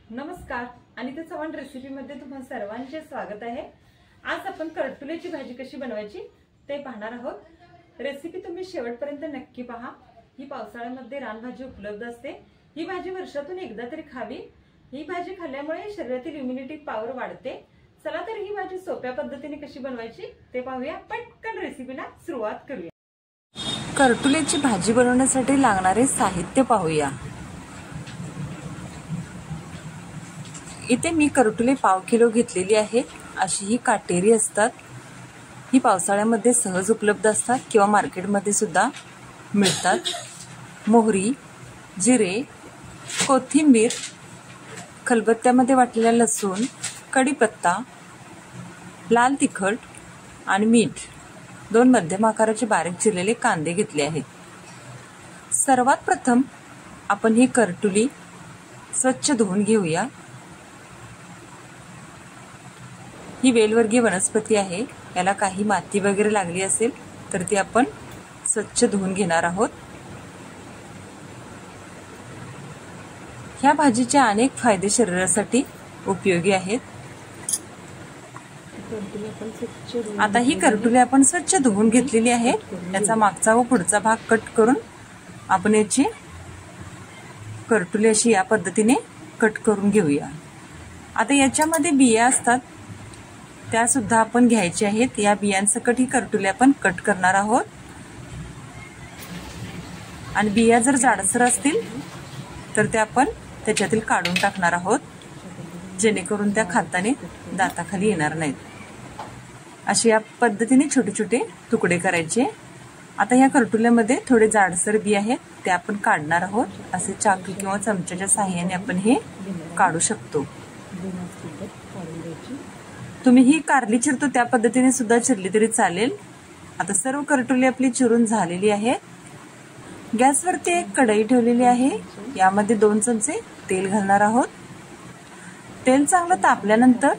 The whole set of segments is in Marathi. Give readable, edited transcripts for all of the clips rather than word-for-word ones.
नमस्कार, अनिता चव्हाण रेसिपी मध्ये तुम्हा सर्वांचे स्वागत आहे। आज आपण करटुल्याची भाजी कशी बनवायची ते पाहणार आहोत। रेसिपी तुम्ही शेवटपर्यंत नक्की पहा। ही पावसाळ्यामध्ये रानभाजी उपलब्ध असते। ही भाजी वर्षातून एकदा तरी खावी। ही भाजी खाल्ल्यामुळे शरीरातील इम्युनिटी पॉवर वाढते। चला तर ही भाजी सोप्या पद्धतीने कशी बनवायची ते पाहूया। पटकन रेसिपीला सुरुवात करूया। करटुल्याची भाजी बनवण्यासाठी लागणारे साहित्य पाहूया। इथे मी करटुले पाव किलो घेतलेली आहे। अशी ही काटेरी असतात। ही पावसाळ्यामध्ये सहज उपलब्ध असतात किंवा मार्केटमध्ये सुद्धा मिळतात। मोहरी, जिरे, कोथिंबीर, खलबत्त्यामध्ये वाटलेला लसूण, कढीपत्ता, लाल तिखट आणि मीठ, 2 मध्यम आकाराचे बारीक चिरलेले कांदे घेतले आहेत। सर्वात प्रथम आपण ही करटुली स्वच्छ धुवून घेऊया। ही वेलवर्गीय वनस्पती आहे। याला काही माती वगैरे लागली असेल तर ती आपण स्वच्छ धुवून घेणार आहोत। ह्या भाजीचे अनेक फायदे शरीरासाठी उपयोगी आहेत। आता ही करटुली आपण स्वच्छ धुवून घेतलेली आहे। याचा मागचा व पुढचा भाग कट करून आपण याची करटुली अशी या पद्धतीने कट करून घेऊया। आता याच्यामध्ये बिया असतात त्या सुद्धा आपण घ्यायच्या आहेत। या बियांसकट ही करटुली आपण कट करणार आहोत। आणि बिया जर जाडसर असतील तर त्या आपण त्याच्यातील काढून टाकणार आहोत, जेणेकरून त्या खाताने दाताखाली येणार नाहीत। अशी या पद्धतीने छोटे छोटे तुकडे करायचे। आता या करटुल्यामध्ये थोडे जाडसर बी आहेत ते आपण काढणार आहोत। असे चाकू किंवा चमच्याच्या साहाय्याने आपण हे काढू शकतो। तुम्ही ही कारली चिरतो त्या पद्धतीने सुद्धा चिरली तरी चालेल। आता सर्व करटुली आपली चिरून झालेली आहे। गॅसवरती एक कढई ठेवलेली आहे। यामध्ये 2 चमचे तेल घालणार आहोत। तेल चांगलं तापल्यानंतर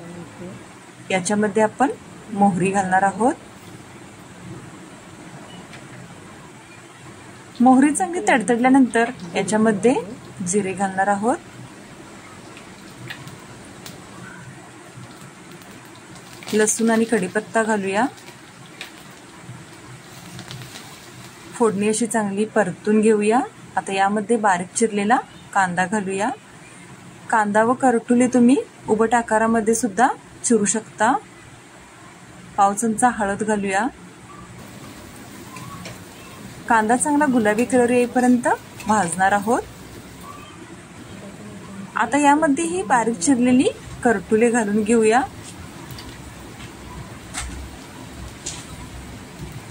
याच्यामध्ये आपण मोहरी घालणार आहोत। मोहरी चांगली तडतडल्यानंतर याच्यामध्ये जिरे घालणार आहोत। लसूण आणि कढीपत्ता घालूया। फोडणी अशी चांगली परतून घेऊया। आता यामध्ये बारीक चिरलेला कांदा घालूया। कांदा व करटुले तुम्ही उभट आकारामध्ये सुद्धा चिरू शकता। पाव चमचा हळद घालूया। कांदा चांगला गुलाबी कलर येईपर्यंत भाजणार आहोत। आता यामध्ये ही बारीक चिरलेली करटुले घालून घेऊया।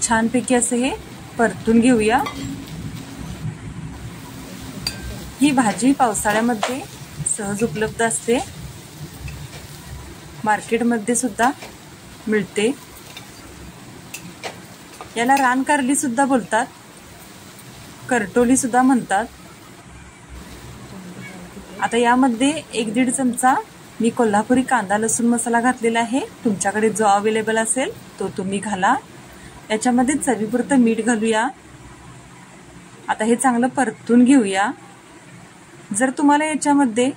छानपैकी असे हे परतून घेऊया। ही भाजी पावसाळ्यामध्ये सहज उपलब्ध असते, मार्केटमध्ये सुद्धा मिळते। याला रानकारली सुद्धा बोलतात, करटोली सुद्धा म्हणतात। आता यामध्ये 1-1.5 चमचा मी कोल्हापुरी कांदा लसूण मसाला घातलेला आहे। तुमच्याकडे जो अवेलेबल असेल तो तुम्ही घाला। याच्यामध्ये चवीपुरतं मीठ घालूया। आता हे चांगलं परतून घेऊया। जर तुम्हाला याच्यामध्ये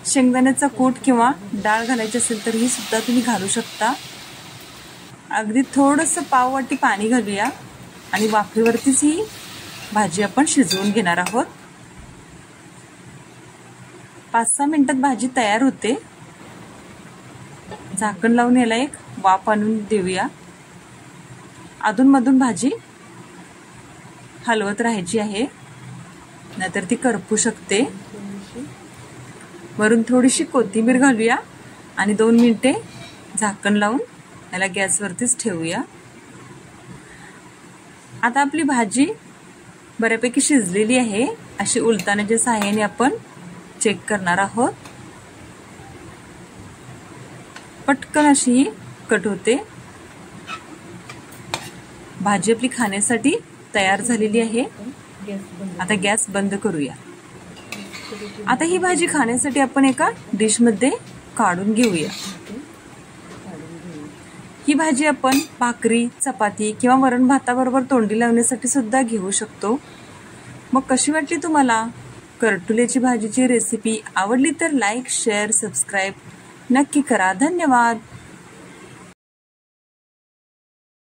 शेंगदाण्याचा कूट किंवा डाळ घालायची असेल तर ही सुद्धा तुम्ही घालू शकता। अगदी थोडंसं पाव वाटी पाणी घालूया आणि वाफेवरतीच ही भाजी आपण शिजवून घेणार आहोत। 5-6 मिनिटात भाजी तयार होते। झाकण लावून याला एक वाफ आणून देऊया। अधूनमधून भाजी हलवत राहायची आहे, नाहीतर ती करपू शकते। वरून थोडीशी कोथिंबीर घालूया आणि 2 मिनिटे झाकण लावून याला गॅसवरतीच ठेवूया। आता आपली भाजी बऱ्यापैकी शिजलेली आहे। अशी उलटाण्याच्या सहाय्याने आपण चेक करणार आहोत। पटकन अशी ही कट होते। भाजी आपली खाण्यासाठी तयार झालेली आहे। आता गॅस बंद करूया। आता ही भाजी खाण्यासाठी आपण एका डिश मध्ये काढून घेऊया। ही भाजी आपण भाकरी, चपाती किंवा वरण भाताबरोबर तोंडी लावण्यासाठी सुद्धा घेऊ शकतो। मग कशी वाटली तुम्हाला करटुलेची भाजीची रेसिपी आवडली तर लाईक, शेअर, सबस्क्राईब नक्की करा. धन्यवाद.